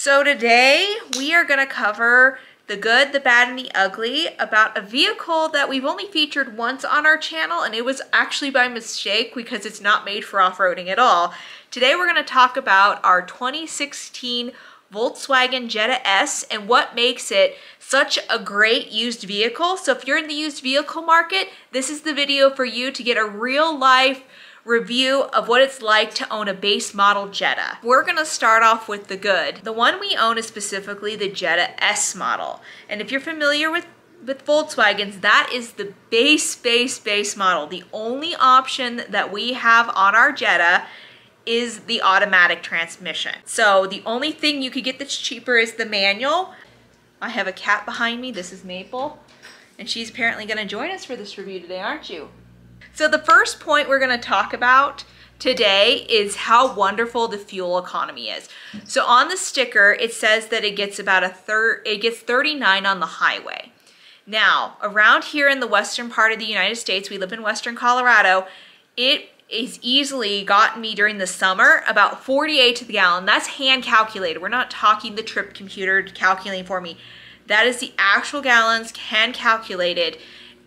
So today we are going to cover the good, the bad, and the ugly about a vehicle that we've only featured once on our channel, and it was actually by mistake because it's not made for off-roading at all. Today we're going to talk about our 2016 Volkswagen Jetta S and what makes it such a great used vehicle. So if you're in the used vehicle market, this is the video for you to get a real life review of what it's like to own a base model Jetta. We're gonna start off with the good. The one we own is specifically the Jetta S model. And if you're familiar with Volkswagens, that is the base model. The only option that we have on our Jetta is the automatic transmission. So the only thing you could get that's cheaper is the manual. I have a cat behind me. This is Maple. And she's apparently gonna join us for this review today, aren't you? So the first point we're going to talk about today is how wonderful the fuel economy is. So on the sticker, it says that it gets about it gets 39 on the highway. Now, around here in the western part of the United States, we live in western Colorado, it is easily gotten me during the summer about 48 to the gallon. That's hand calculated. We're not talking the trip computer calculating for me. That is the actual gallons hand calculated.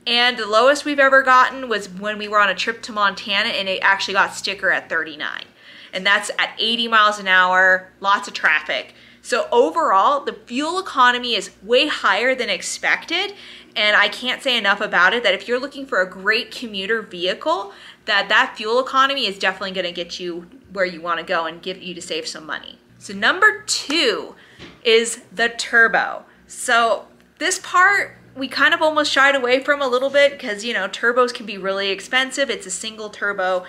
And the lowest we've ever gotten was when we were on a trip to Montana, and it actually got sticker at 39. And that's at 80 miles an hour, lots of traffic. So overall, the fuel economy is way higher than expected. And I can't say enough about it, that if you're looking for a great commuter vehicle, that fuel economy is definitely gonna get you where you wanna go and get you to save some money. So number two is the turbo. So this part, we kind of almost shied away from a little bit because, you know, turbos can be really expensive. It's a single turbo,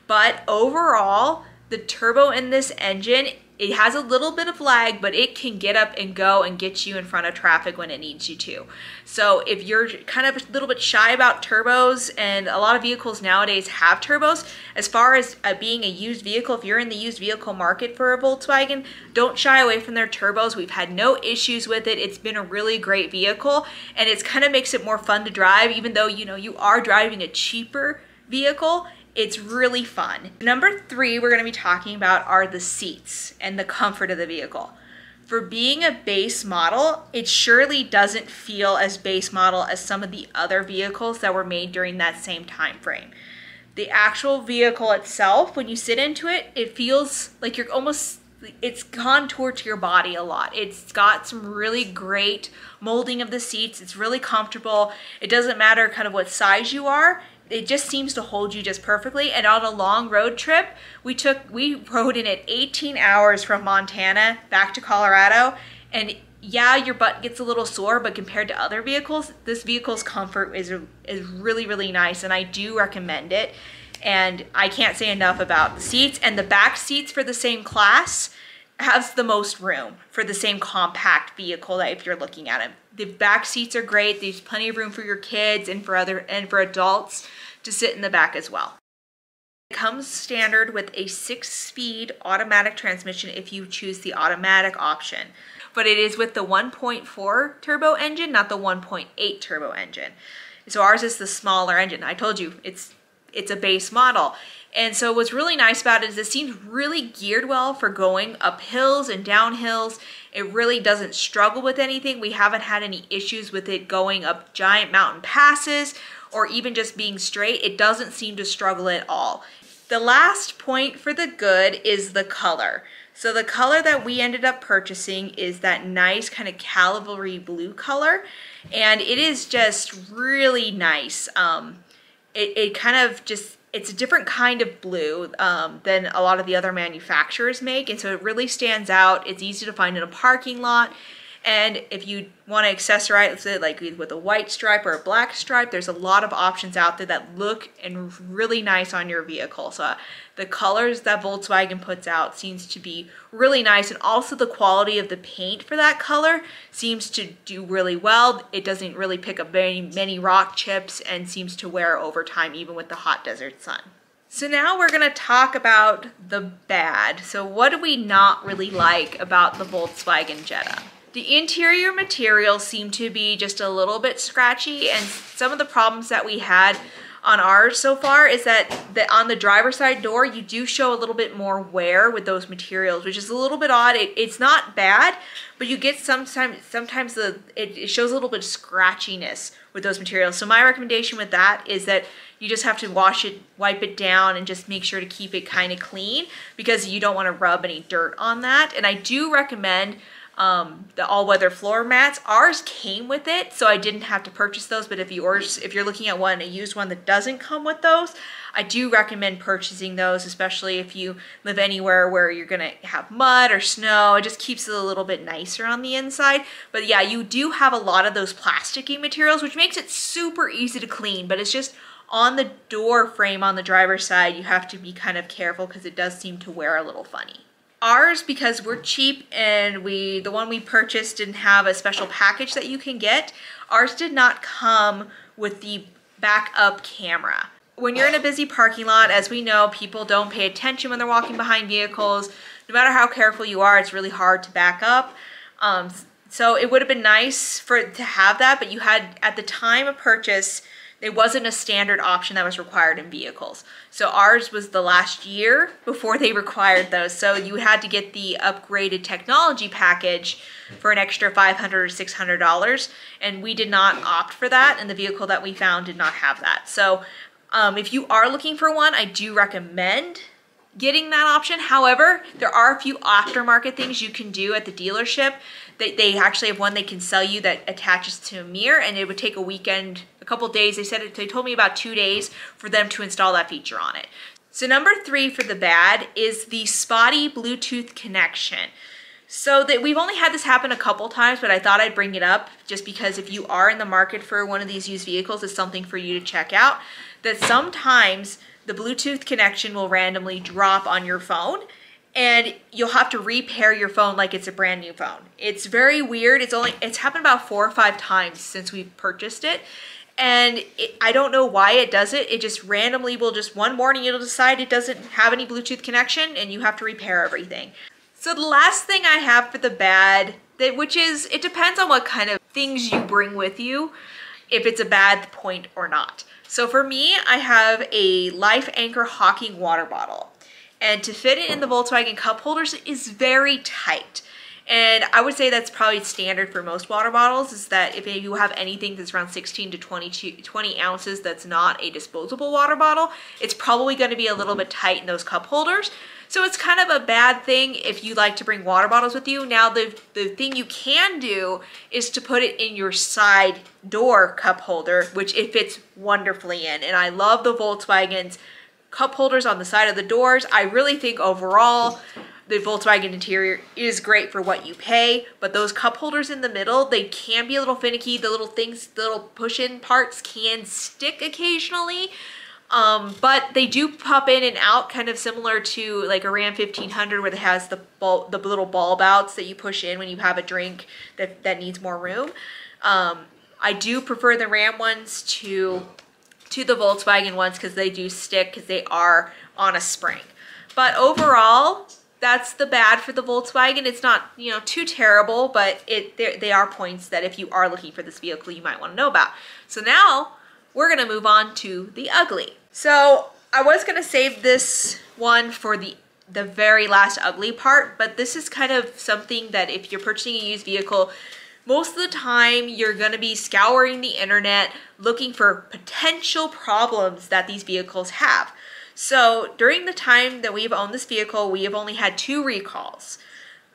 but overall, the turbo in this engine, it has a little bit of lag, but it can get up and go and get you in front of traffic when it needs you to. So if you're kind of a little bit shy about turbos, and a lot of vehicles nowadays have turbos, as far as being a used vehicle, if you're in the used vehicle market for a Volkswagen, don't shy away from their turbos. We've had no issues with it. It's been a really great vehicle, and it's kind of makes it more fun to drive, even though, you know, you are driving a cheaper vehicle. It's really fun. Number three we're going to be talking about are the seats and the comfort of the vehicle. For being a base model, it surely doesn't feel as base model as some of the other vehicles that were made during that same time frame. The actual vehicle itself, when you sit into it, it feels like you're almost, it's contoured to your body a lot. It's got some really great molding of the seats. It's really comfortable. It doesn't matter kind of what size you are. It just seems to hold you just perfectly. And on a long road trip, we rode in it 18 hours from Montana back to Colorado. And yeah, your butt gets a little sore, but compared to other vehicles, this vehicle's comfort is really, really nice, and I do recommend it. And I can't say enough about the seats, and the back seats for the same class has the most room for the same compact vehicle that if you're looking at it. The back seats are great. There's plenty of room for your kids and for adults to sit in the back as well. It comes standard with a 6-speed automatic transmission if you choose the automatic option. But it is with the 1.4 turbo engine, not the 1.8 turbo engine. So ours is the smaller engine. I told you, it's a base model. And so what's really nice about it is it seems really geared well for going up hills and down hills. It really doesn't struggle with anything. We haven't had any issues with it going up giant mountain passes or even just being straight. It doesn't seem to struggle at all. The last point for the good is the color. So the color that we ended up purchasing is that nice kind of cavalry blue color. And it is just really nice. It kind of just, it's a different kind of blue than a lot of the other manufacturers make, and so it really stands out. It's easy to find in a parking lot, and if you want to accessorize it like with a white stripe or a black stripe, there's a lot of options out there that look and really nice on your vehicle. So the colors that Volkswagen puts out seems to be really nice, and also the quality of the paint for that color seems to do really well. It doesn't really pick up many rock chips and seems to wear over time even with the hot desert sun. So now we're going to talk about the bad. So what do we not really like about the Volkswagen Jetta? The interior materials seem to be just a little bit scratchy, and some of the problems that we had on ours so far is that on the driver's side door, you do show a little bit more wear with those materials, which is a little bit odd. It's not bad, but you get sometimes it shows a little bit of scratchiness with those materials. So my recommendation with that is that you just have to wash it, wipe it down, and just make sure to keep it kind of clean because you don't want to rub any dirt on that. And I do recommend the all-weather floor mats. Ours came with it, so I didn't have to purchase those, but if you're looking at a used one that doesn't come with those, I do recommend purchasing those, especially if you live anywhere where you're gonna have mud or snow. It just keeps it a little bit nicer on the inside. But yeah, you do have a lot of those plasticky materials, which makes it super easy to clean, but it's just on the door frame on the driver's side, you have to be kind of careful because it does seem to wear a little funny. Ours, because we're cheap and the one we purchased didn't have a special package that you can get, ours did not come with the backup camera. When you're in a busy parking lot, as we know, people don't pay attention when they're walking behind vehicles. No matter how careful you are, it's really hard to back up. So it would have been nice to have that, but you had, at the time of purchase, it wasn't a standard option that was required in vehicles. So ours was the last year before they required those. So you had to get the upgraded technology package for an extra $500 or $600. And we did not opt for that. And the vehicle that we found did not have that. So if you are looking for one, I do recommend getting that option. However, there are a few aftermarket things you can do at the dealership. They actually have one they can sell you that attaches to a mirror, and it would take a weekend, a couple days. They told me about 2 days for them to install that feature on it. So number 3 for the bad is the spotty Bluetooth connection. So we've only had this happen a couple times, but I thought I'd bring it up just because if you are in the market for one of these used vehicles, it's something for you to check out. That sometimes the Bluetooth connection will randomly drop on your phone and you'll have to repair your phone like it's a brand new phone. It's very weird. It's happened about 4 or 5 times since we've purchased it. And I don't know why it does it. It just randomly will one morning it'll decide it doesn't have any Bluetooth connection and you have to repair everything. So the last thing I have for the bad, which is, it depends on what kind of things you bring with you, if it's a bad point or not. So for me, I have a Life Anchor Hawking water bottle. And to fit it in the Volkswagen cup holders is very tight. And I would say that's probably standard for most water bottles, is that if you have anything that's around 16 to 20 ounces that's not a disposable water bottle, it's probably going to be a little bit tight in those cup holders. So it's kind of a bad thing if you like to bring water bottles with you. Now the thing you can do is to put it in your side door cup holder, which it fits wonderfully in. And I love the Volkswagen's cup holders on the side of the doors. I really think overall the Volkswagen interior is great for what you pay, but those cup holders in the middle, they can be a little finicky. The little things, the little push-in parts can stick occasionally. But they do pop in and out, kind of similar to like a Ram 1500 where it has the little bulb outs that you push in when you have a drink that needs more room. I do prefer the Ram ones to the Volkswagen ones because they do stick because they are on a spring. But overall, that's the bad for the Volkswagen. It's not, you know, too terrible, but they are points that if you are looking for this vehicle, you might want to know about. So now we're going to move on to the ugly. So I was going to save this one for the very last ugly part, but this is kind of something that if you're purchasing a used vehicle, most of the time you're going to be scouring the internet looking for potential problems that these vehicles have. So during the time that we've owned this vehicle, we have only had 2 recalls.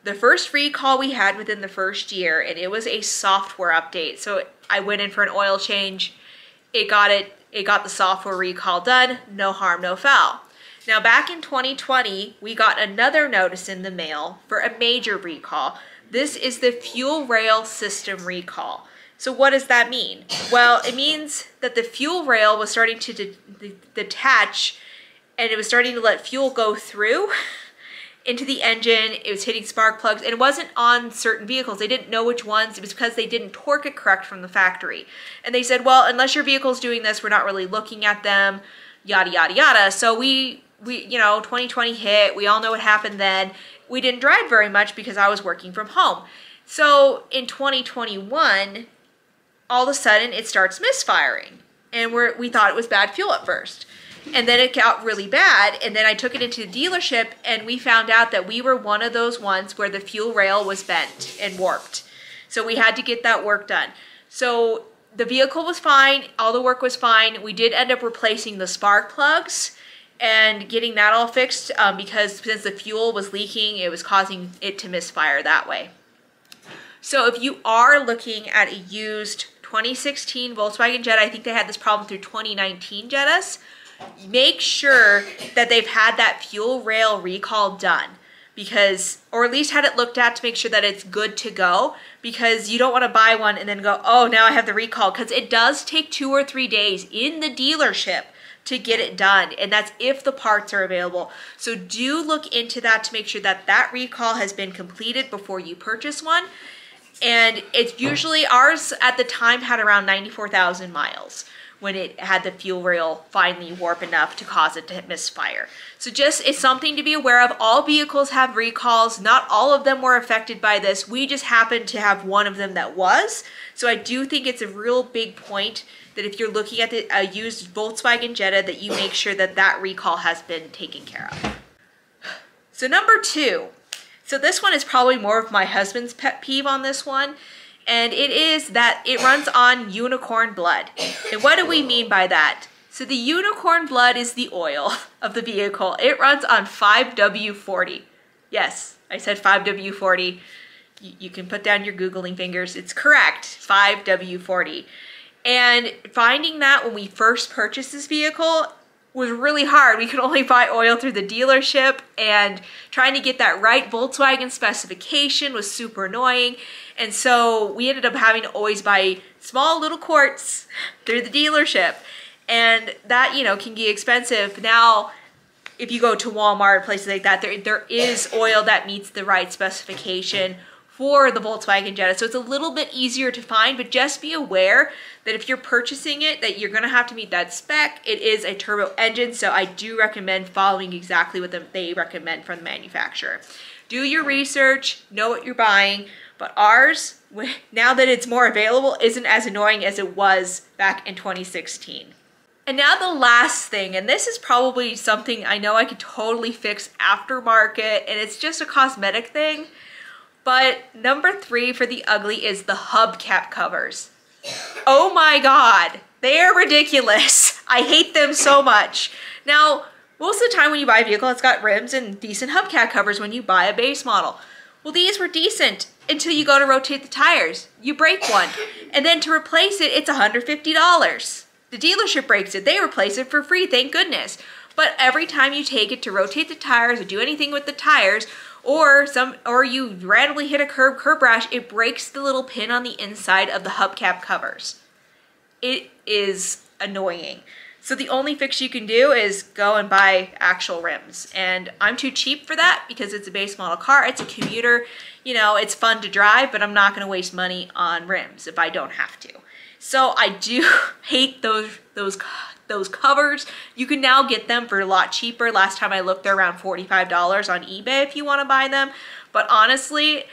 The first recall we had within the first year, and it was a software update. So I went in for an oil change. It got the software recall done, no harm, no foul. Now back in 2020, we got another notice in the mail for a major recall. This is the fuel rail system recall. So what does that mean? Well, it means that the fuel rail was starting to detach and it was starting to let fuel go through into the engine. It was hitting spark plugs, and it wasn't on certain vehicles. They didn't know which ones. It was because they didn't torque it correct from the factory. And they said, well, unless your vehicle's doing this, we're not really looking at them, yada, yada, yada. So we you know, 2020 hit. We all know what happened then. We didn't drive very much because I was working from home. So in 2021, all of a sudden it starts misfiring. and we thought it was bad fuel at first. And then it got really bad, and then I took it into the dealership, and we found out that we were one of those ones where the fuel rail was bent and warped. So we had to get that work done. So the vehicle was fine, all the work was fine. We did end up replacing the spark plugs and getting that all fixed because since the fuel was leaking, it was causing it to misfire that way. So if you are looking at a used 2016 Volkswagen Jetta, I think they had this problem through 2019 Jettas, make sure that they've had that fuel rail recall done, because, or at least had it looked at to make sure that it's good to go, because you don't want to buy one and then go, oh, now I have the recall, because it does take 2 or 3 days in the dealership to get it done, and that's if the parts are available. So do look into that to make sure that that recall has been completed before you purchase one. And it's usually, ours at the time had around 94,000 miles when it had the fuel rail finally warp enough to cause it to misfire. So just, it's something to be aware of. All vehicles have recalls. Not all of them were affected by this. We just happened to have one of them that was. So I do think it's a real big point that if you're looking at a used Volkswagen Jetta, that you make sure that that recall has been taken care of. So number 2. So this one is probably more of my husband's pet peeve on this one. And it is that it runs on unicorn blood. And what do we mean by that? So the unicorn blood is the oil of the vehicle. It runs on 5W40. Yes, I said 5W40. You can put down your Googling fingers. It's correct, 5W40. And finding that when we first purchased this vehicle was really hard. We could only buy oil through the dealership, and trying to get that right Volkswagen specification was super annoying. And so we ended up having to always buy small little quarts through the dealership. And that, you know, can be expensive. Now, if you go to Walmart, places like that, there is oil that meets the right specification for the Volkswagen Jetta. So it's a little bit easier to find, but just be aware that if you're purchasing it, that you're gonna have to meet that spec. It is a turbo engine, so I do recommend following exactly what they recommend from the manufacturer. Do your research, know what you're buying, but ours, now that it's more available, isn't as annoying as it was back in 2016. And now the last thing, and this is probably something I know I could totally fix aftermarket, and it's just a cosmetic thing, but number 3 for the ugly is the hubcap covers. Oh my God, they are ridiculous. I hate them so much. Now, most of the time when you buy a vehicle, it's got rims and decent hubcap covers when you buy a base model. Well, these were decent until you go to rotate the tires. You break one, and then to replace it, it's $150. The dealership breaks it, they replace it for free, thank goodness. But every time you take it to rotate the tires or do anything with the tires, or you randomly hit a curb rash, it breaks the little pin on the inside of the hubcap covers. It is annoying. So the only fix you can do is go and buy actual rims. And I'm too cheap for that because it's a base model car. It's a commuter. You know, it's fun to drive, but I'm not going to waste money on rims if I don't have to. So I do hate those covers. You can now get them for a lot cheaper. Last time I looked, they're around $45 on eBay if you want to buy them. But honestly,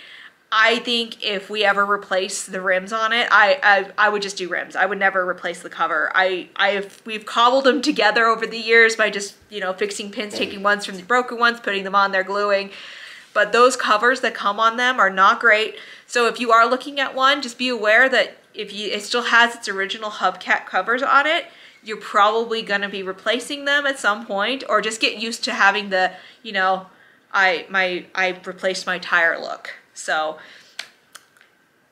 I think if we ever replace the rims on it, I would just do rims. I would never replace the cover. We've cobbled them together over the years by just, you know, fixing pins, taking ones from the broken ones, putting them on there, gluing. But those covers that come on them are not great. So if you are looking at one, just be aware that it still has its original hubcap covers on it, you're probably going to be replacing them at some point, or just get used to having the, you know, I replaced my tire look. So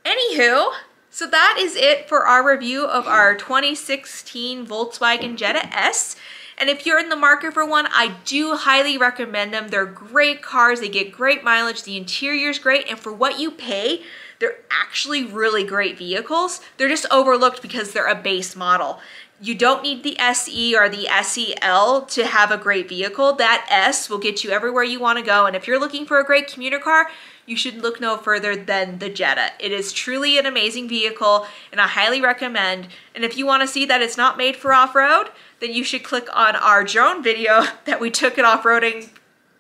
anywho, so that is it for our review of our 2016 Volkswagen Jetta S. And if you're in the market for one, I do highly recommend them. They're great cars, they get great mileage, the interior's great, and for what you pay, they're actually really great vehicles. They're just overlooked because they're a base model. You don't need the SE or the SEL to have a great vehicle. That S will get you everywhere you want to go. And if you're looking for a great commuter car, you should look no further than the Jetta. It is truly an amazing vehicle, and I highly recommend. And if you want to see that it's not made for off-road, then you should click on our drone video that we took it off-roading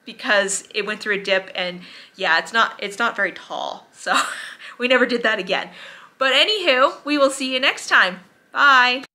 because it went through a dip, and yeah, it's not very tall. So we never did that again. But anywho, we will see you next time. Bye.